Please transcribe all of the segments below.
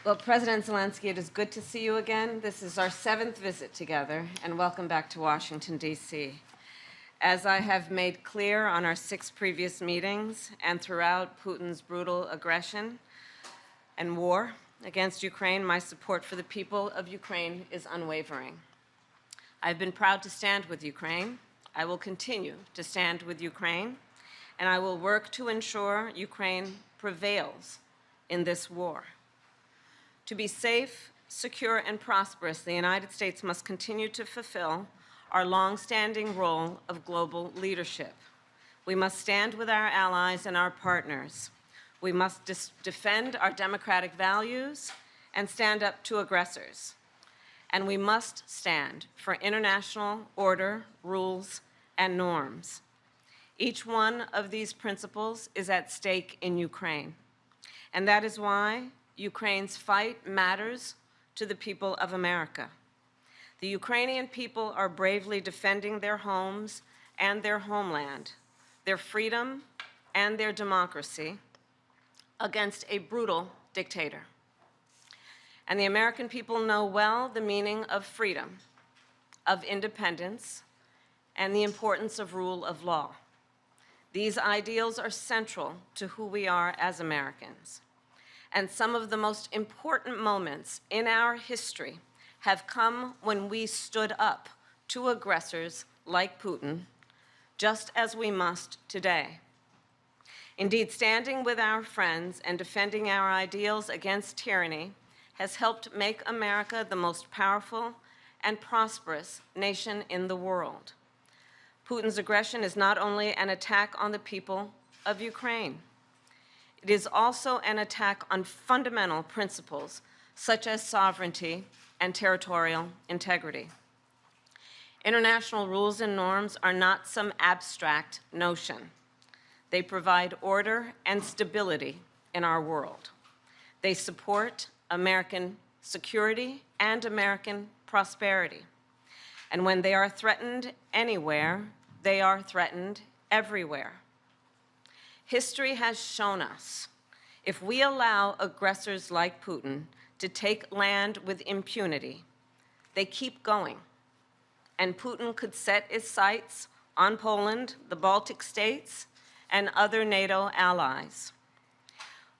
Well, President Zelensky, it is good to see you again. This is our 7th visit together, and welcome back to Washington, D.C. As I have made clear on our 6 previous meetings and throughout Putin's brutal aggression and war against Ukraine, my support for the people of Ukraine is unwavering. I've been proud to stand with Ukraine. I will continue to stand with Ukraine, and I will work to ensure Ukraine prevails in this war. To be safe, secure, and prosperous, the United States must continue to fulfill our long-standing role of global leadership. We must stand with our allies and our partners. We must defend our democratic values and stand up to aggressors. And we must stand for international order, rules, and norms. Each one of these principles is at stake in Ukraine. And that is why Ukraine's fight matters to the people of America. The Ukrainian people are bravely defending their homes and their homeland, their freedom and their democracy against a brutal dictator. And the American people know well the meaning of freedom, of independence, and the importance of rule of law. These ideals are central to who we are as Americans. And some of the most important moments in our history have come when we stood up to aggressors like Putin, just as we must today. Indeed, standing with our friends and defending our ideals against tyranny has helped make America the most powerful and prosperous nation in the world. Putin's aggression is not only an attack on the people of Ukraine, it is also an attack on fundamental principles such as sovereignty and territorial integrity. International rules and norms are not some abstract notion. They provide order and stability in our world. They support American security and American prosperity. And when they are threatened anywhere, they are threatened everywhere. History has shown us if we allow aggressors like Putin to take land with impunity, they keep going. And Putin could set his sights on Poland, the Baltic states, and other NATO allies.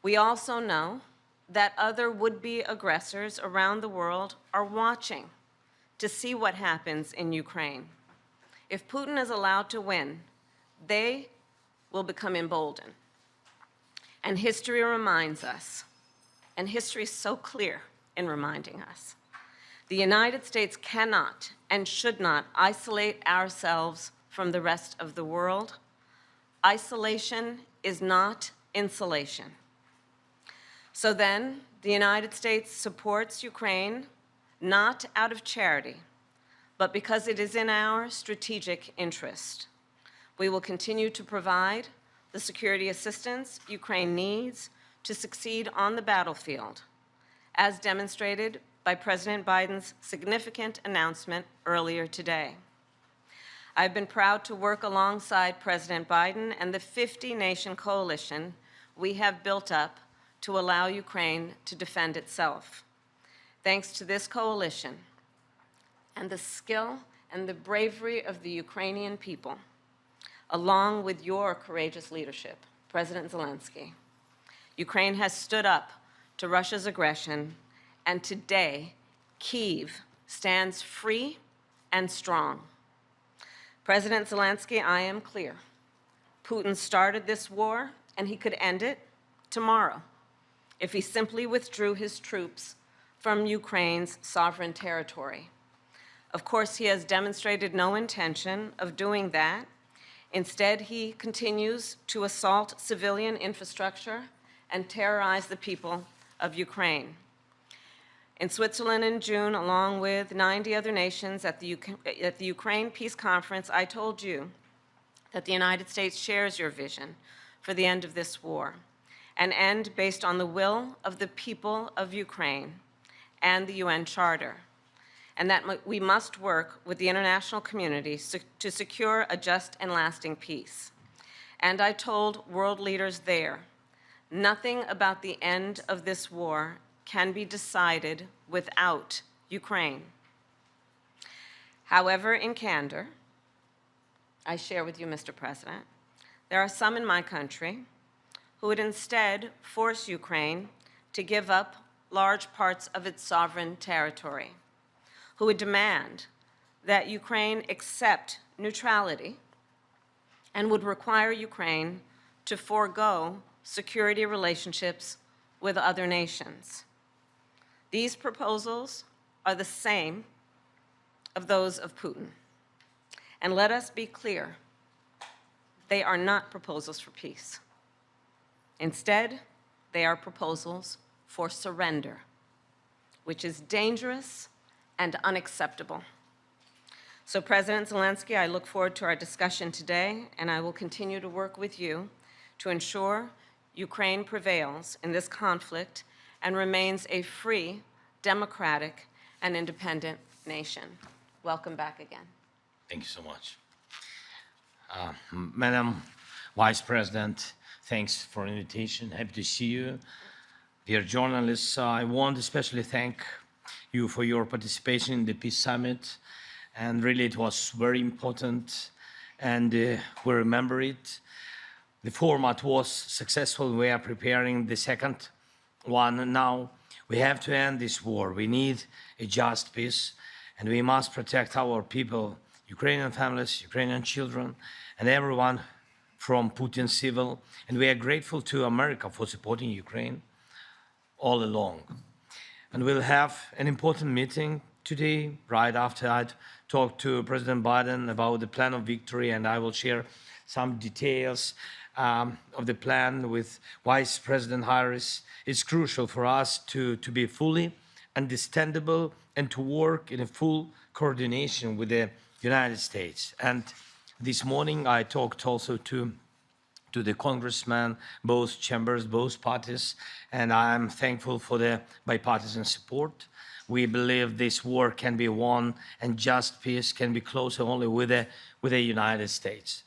We also know that other would-be aggressors around the world are watching to see what happens in Ukraine. If Putin is allowed to win, they will become emboldened. And history reminds us, and history is so clear in reminding us, the United States cannot and should not isolate ourselves from the rest of the world. Isolation is not insulation. So then, the United States supports Ukraine not out of charity, but because it is in our strategic interest. We will continue to provide the security assistance Ukraine needs to succeed on the battlefield, as demonstrated by President Biden's significant announcement earlier today. I've been proud to work alongside President Biden and the 50-nation coalition we have built up to allow Ukraine to defend itself. Thanks to this coalition and the skill and the bravery of the Ukrainian people, along with your courageous leadership, President Zelensky, Ukraine has stood up to Russia's aggression, and today, Kyiv stands free and strong. President Zelensky, I am clear. Putin started this war, and he could end it tomorrow if he simply withdrew his troops from Ukraine's sovereign territory. Of course, he has demonstrated no intention of doing that. Instead, he continues to assault civilian infrastructure and terrorize the people of Ukraine. In Switzerland in June, along with 90 other nations at the Ukraine Peace Conference, I told you that the United States shares your vision for the end of this war, an end based on the will of the people of Ukraine and the UN Charter, and that we must work with the international community to secure a just and lasting peace. And I told world leaders there, nothing about the end of this war can be decided without Ukraine. However, in candor, I share with you, Mr. President, there are some in my country who would instead force Ukraine to give up large parts of its sovereign territory, who would demand that Ukraine accept neutrality and would require Ukraine to forego security relationships with other nations. These proposals are the same of those of Putin. And let us be clear, they are not proposals for peace. Instead, they are proposals for surrender, which is dangerous and unacceptable. So, President Zelensky, I look forward to our discussion today, and I will continue to work with you to ensure Ukraine prevails in this conflict and remains a free, democratic, and independent nation. Welcome back again. Thank you so much. Madam Vice President, thanks for the invitation. Happy to see you. Dear journalists, I want to especially thank you for your participation in the Peace Summit. And really, it was very important, and we remember it. The format was successful. We are preparing the second one now. We have to end this war. We need a just peace, and we must protect our people, Ukrainian families, Ukrainian children, and everyone from Putin's civil. And we are grateful to America for supporting Ukraine all along. And we'll have an important meeting today, right after I'd talked to President Biden about the plan of victory, and I will share some details of the plan with Vice President Harris. It's crucial for us to be fully understandable and to work in a full coordination with the United States. And this morning I talked also to the congressmen, both chambers, both parties, and I'm thankful for the bipartisan support. We believe this war can be won and just peace can be closer only with the United States.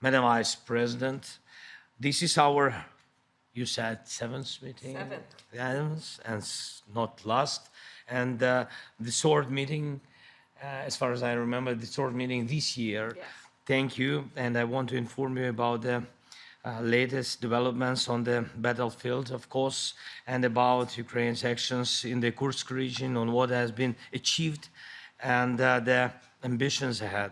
Madam Vice President, this is our, you said, seventh meeting? Seventh, and not last. And the third meeting, as far as I remember, the third meeting this year. Yes. Thank you, and I want to inform you about the latest developments on the battlefield, of course, and about Ukraine's actions in the Kursk region, on what has been achieved and the ambitions ahead.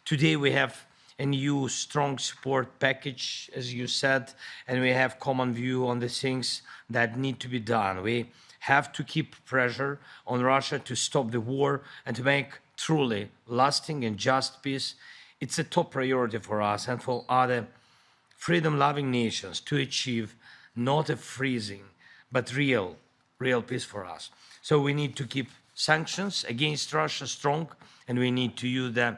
Today we have a new strong support package, as you said, and we have common view on the things that need to be done. We have to keep pressure on Russia to stop the war and to make truly lasting and just peace. It's a top priority for us and for other freedom-loving nations to achieve not a freezing, but real peace for us. So we need to keep sanctions against Russia strong, and we need to use the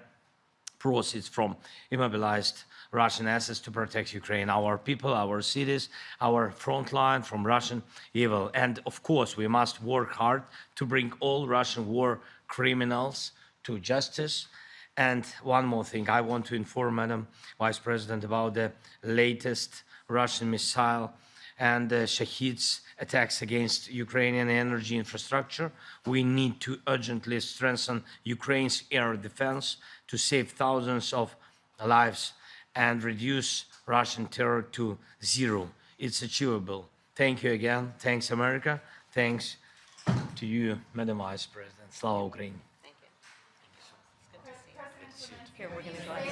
proceeds from immobilized Russian assets to protect Ukraine, our people, our cities, our front line from Russian evil. And of course, we must work hard to bring all Russian war criminals to justice. And one more thing, I want to inform Madam Vice President about the latest Russian missile and Shahid's attacks against Ukrainian energy infrastructure. We need to urgently strengthen Ukraine's air defense to save thousands of lives and reduce Russian terror to zero. It's achievable. Thank you again. Thanks, America. Thanks to you, Madam Vice President. Slava Ukraini. Here, we're going to go ahead.